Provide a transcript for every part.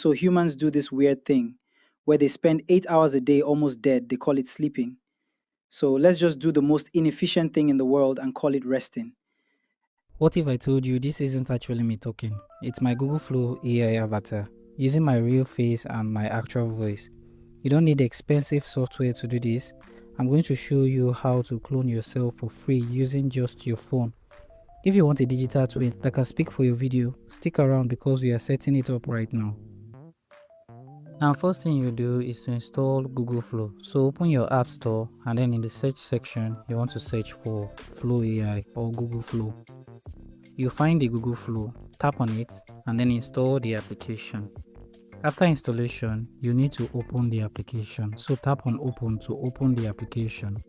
So humans do this weird thing where they spend 8 hours a day almost dead. They call it sleeping. So let's just do the most inefficient thing in the world and call it resting. What if I told you this isn't actually me talking? It's my Google Flow AI avatar, using my real face and my actual voice. You don't need expensive software to do this. I'm going to show you how to clone yourself for free using just your phone. If you want a digital twin that can speak for your video, stick around because we are setting it up right now. Now, first thing you do is to install Google Flow. So open your App Store and then in the search section, you want to search for Flow AI or Google Flow. You find the Google Flow, tap on it, and then install the application. After installation, you need to open the application. So tap on Open to open the application.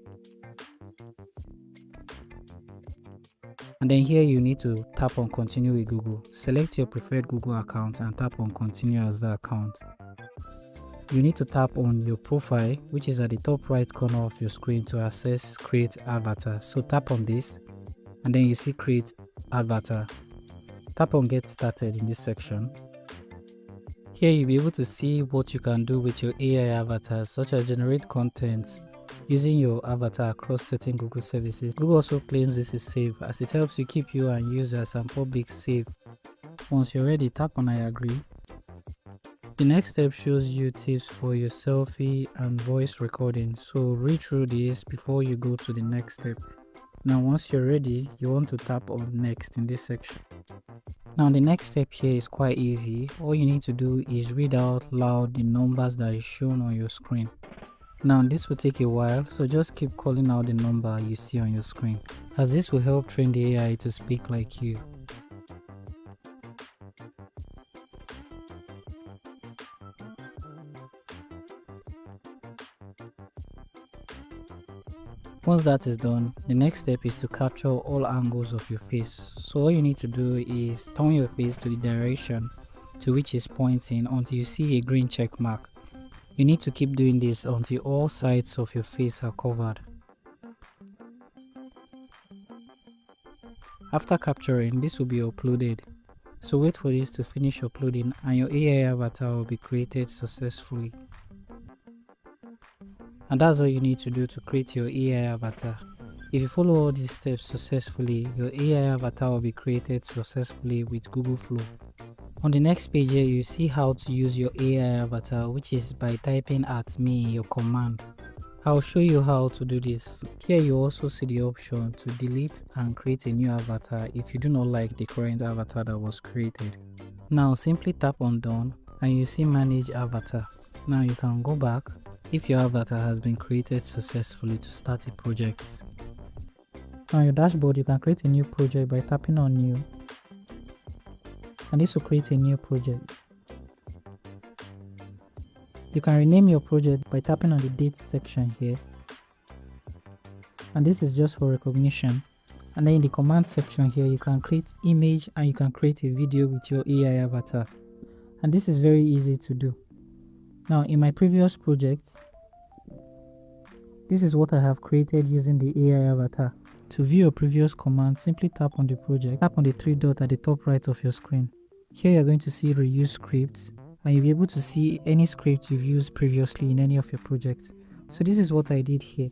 And then here you need to tap on Continue with Google. Select your preferred Google account and tap on Continue as the account. You need to tap on your profile, which is at the top right corner of your screen, to access Create Avatar. So tap on this, and then you see Create Avatar. Tap on Get Started in this section. Here you'll be able to see what you can do with your AI avatar, such as generate content using your avatar across certain Google services. Google also claims this is safe as it helps you keep you and users and public safe. Once you're ready, tap on I agree. The next step shows you tips for your selfie and voice recording, so read through this before you go to the next step. Now once you're ready, you want to tap on next in this section. Now the next step here is quite easy. All you need to do is read out loud the numbers that is shown on your screen. Now this will take a while, so just keep calling out the number you see on your screen, as this will help train the AI to speak like you. Once that is done, the next step is to capture all angles of your face. So all you need to do is turn your face to the direction to which it's pointing until you see a green check mark. You need to keep doing this until all sides of your face are covered. After capturing, this will be uploaded. So wait for this to finish uploading and your AI avatar will be created successfully. And that's all you need to do to create your AI avatar. If you follow all these steps successfully, your AI avatar will be created successfully with Google Flow. On the next page here, you see how to use your AI avatar, which is by typing @me in your command. I'll show you how to do this. Here you also see the option to delete and create a new avatar if you do not like the current avatar that was created. Now simply tap on done and you see manage avatar. Now you can go back if your avatar has been created successfully to start a project. On your dashboard, you can create a new project by tapping on new, and this will create a new project. You can rename your project by tapping on the date section here, and this is just for recognition. And then in the command section here, you can create image and you can create a video with your AI avatar, and this is very easy to do. Now in my previous project, this is what I have created using the AI avatar. To view your previous command, simply tap on the project, tap on the three dots at the top right of your screen. Here you're going to see reuse scripts and you'll be able to see any script you've used previously in any of your projects. So this is what I did here.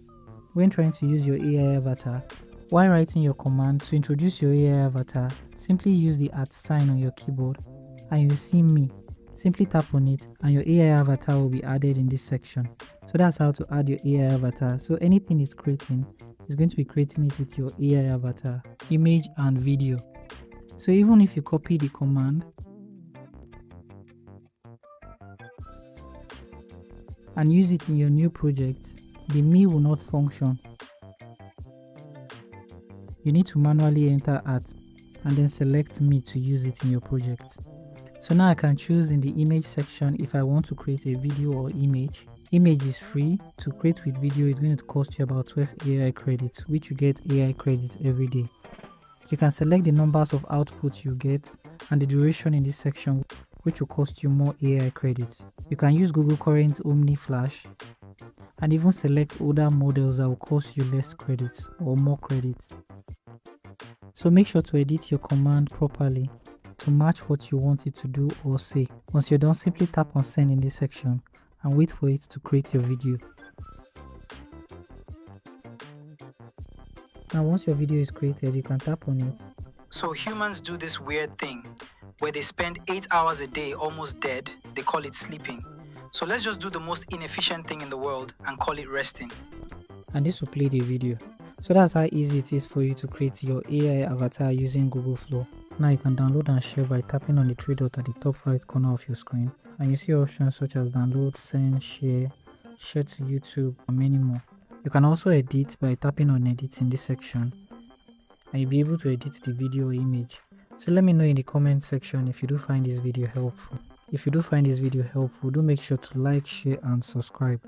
When trying to use your AI avatar, while writing your command to introduce your AI avatar, simply use the @ on your keyboard and you'll see me. Simply tap on it and your AI avatar will be added in this section. So that's how to add your AI avatar. So anything it's creating is going to be creating it with your AI avatar, image and video. So even if you copy the command and use it in your new project, the me will not function. You need to manually enter @ and then select me to use it in your project. So now I can choose in the image section if I want to create a video or image. Image is free. To create with video, it's going to cost you about 12 AI credits, which you get AI credits every day. You can select the numbers of outputs you get and the duration in this section, which will cost you more AI credits. You can use Google Current Omni Flash and even select older models that will cost you less credits or more credits. So make sure to edit your command properly to match what you want it to do or say. Once you're done, simply tap on send in this section and wait for it to create your video. Now once your video is created, you can tap on it. So humans do this weird thing where they spend 8 hours a day almost dead. They call it sleeping. So let's just do the most inefficient thing in the world and call it resting. And this will play the video. So that's how easy it is for you to create your AI avatar using Google Flow. Now you can download and share by tapping on the three dots at the top right corner of your screen. And you see options such as download, send, share to YouTube, and many more. You can also edit by tapping on edit in this section. And you'll be able to edit the video or image. So let me know in the comment section if you do find this video helpful. If you do find this video helpful, do make sure to like, share and subscribe.